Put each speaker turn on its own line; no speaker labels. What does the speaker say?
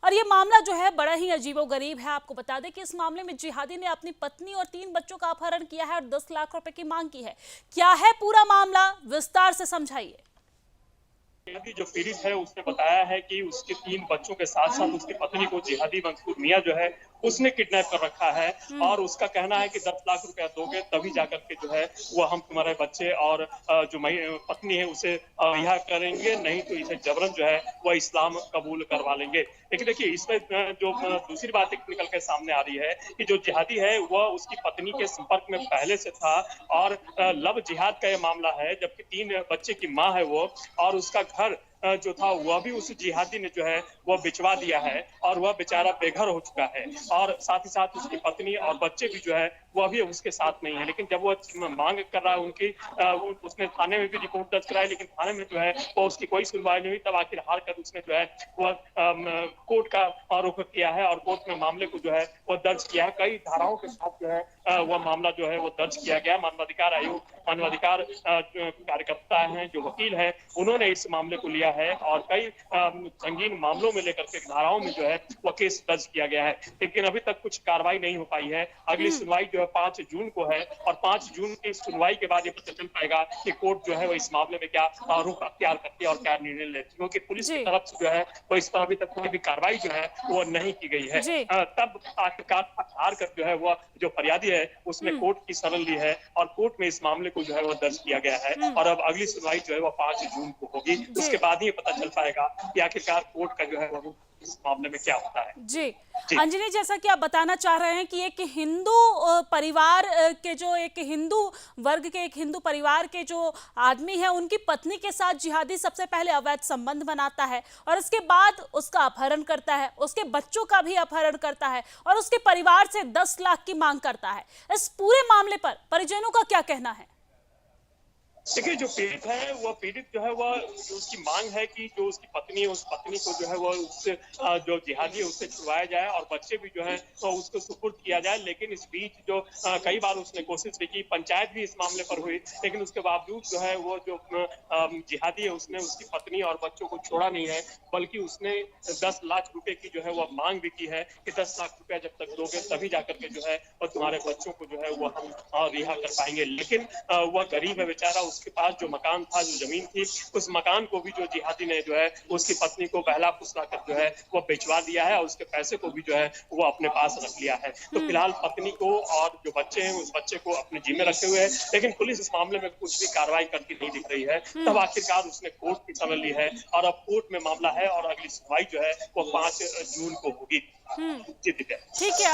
और ये मामला जो है बड़ा ही अजीबोगरीब है। आपको बता दें कि इस मामले में जिहादी ने अपनी पत्नी और 3 बच्चों का अपहरण किया है और 10 लाख रुपए की मांग की है। क्या है पूरा मामला, विस्तार से समझाइए।
जो पीड़ित है उसने बताया है कि उसके 3 बच्चों के साथ साथ उसकी पत्नी को जिहादी मंसूर मियां जो है उसने किडनैप कर रखा है और उसका कहना है कि 10 लाख रुपया दोगे तभी जाकर के जो है वो हम तुम्हारे बच्चे और जो पत्नी है उसे रिहा करेंगे, नहीं तो इसे जबरन जो है वह इस्लाम कबूल करवा लेंगे। लेकिन देखिए इसमें जो दूसरी बात निकल के सामने आ रही है कि जो जिहादी है वह उसकी पत्नी के संपर्क में पहले से था और लव जिहाद का यह मामला है, जबकि 3 बच्चे की माँ है वो और उसका घर जो था वह भी उस जिहादी ने जो है वह बिचवा दिया है और वह बेचारा बेघर हो चुका है और साथ ही साथ उसकी पत्नी और बच्चे भी जो है वह भी उसके साथ नहीं है। लेकिन जब वह मांग कर रहा है उनकी उसने थाने में भी रिपोर्ट दर्ज कराई, लेकिन थाने में जो है वो उसकी कोई सुनवाई नहीं हुई। तब आखिर हार कर उसने जो है वह कोर्ट का रुख किया है और कोर्ट में मामले को जो है वह दर्ज किया है। कई धाराओं के साथ जो है वह मामला जो है वो दर्ज किया गया। मानवाधिकार आयोग, मानवाधिकार कार्यकर्ता हैं, जो वकील है, उन्होंने इस मामले को लिया है और कई संगीन मामलों में लेकर के धाराओं में जो है वो केस दर्ज किया गया है, लेकिन अभी तक कुछ कार्रवाई नहीं हो पाई है। अगली सुनवाई जो है 5 जून को है और 5 जून की सुनवाई के बाद ये पता चल पाएगा कि कोर्ट जो है वो इस मामले में क्या रुख अख्तियार करती है और क्या निर्णय लेती है, क्योंकि पुलिस की तरफ से जो है वो इस पर अभी तक कोई भी कार्रवाई जो है वो नहीं की गई है। तब आखिरकार हार कर जो है वो जो फरियादी है उसने कोर्ट की शरण ली है और कोर्ट में इस मामले को जो है वो दर्ज किया गया है और अब अगली सुनवाई जो है वो 5 जून को होगी। उसके बाद ही पता चल पाएगा कि आखिरकार कोर्ट का जो है वो इस मामले में क्या होता है।
जी अंजनी, जैसा कि आप बताना चाह रहे हैं कि एक हिंदू परिवार के जो एक हिंदू वर्ग के एक हिंदू परिवार के जो आदमी है उनकी पत्नी के साथ जिहादी सबसे पहले अवैध संबंध बनाता है और उसके बाद उसका अपहरण करता है, उसके बच्चों का भी अपहरण करता है और उसके परिवार से 10 लाख की मांग करता है। इस पूरे मामले पर परिजनों का क्या कहना है?
देखिए जो पीड़ित है वह पीड़ित जो है वह उसकी मांग है कि जो उसकी पत्नी है उस पत्नी को जो है वह उससे जो जिहादी है उससे छुड़वाया जाए और बच्चे भी जो है तो उसको सुपुर्द किया जाए। लेकिन इस बीच जो कई बार उसने कोशिश भी की, पंचायत भी इस मामले पर हुई, लेकिन उसके बावजूद जो है वो जो जिहादी है उसने उसकी पत्नी और बच्चों को छोड़ा नहीं है, बल्कि उसने 10 लाख रुपए की जो है वह मांग भी की है कि 10 लाख रुपया जब तक दोगे तभी जाकर के जो है और तुम्हारे बच्चों को जो है वो हम रिहा कर पाएंगे। लेकिन वह गरीब है बेचारा, उसके पास जो मकान था, जो जमीन थी, उस मकान को भी जो जिहादी ने जो है उसकी पत्नी को बहला फुसला कर जो है वो बेचवा दिया है और उसके पैसे को भी जो है वो अपने पास रख लिया है। तो फिलहाल पत्नी को और जो बच्चे हैं उस बच्चे को अपने जिम्मे रखे हुए हैं, लेकिन पुलिस इस मामले में कुछ भी कार्रवाई करती नहीं दिख रही है। तब आखिरकार उसने कोर्ट की शरण ली है और अब कोर्ट में मामला है और अगली सुनवाई जो है वो 5 जून को होगी।
ठीक है।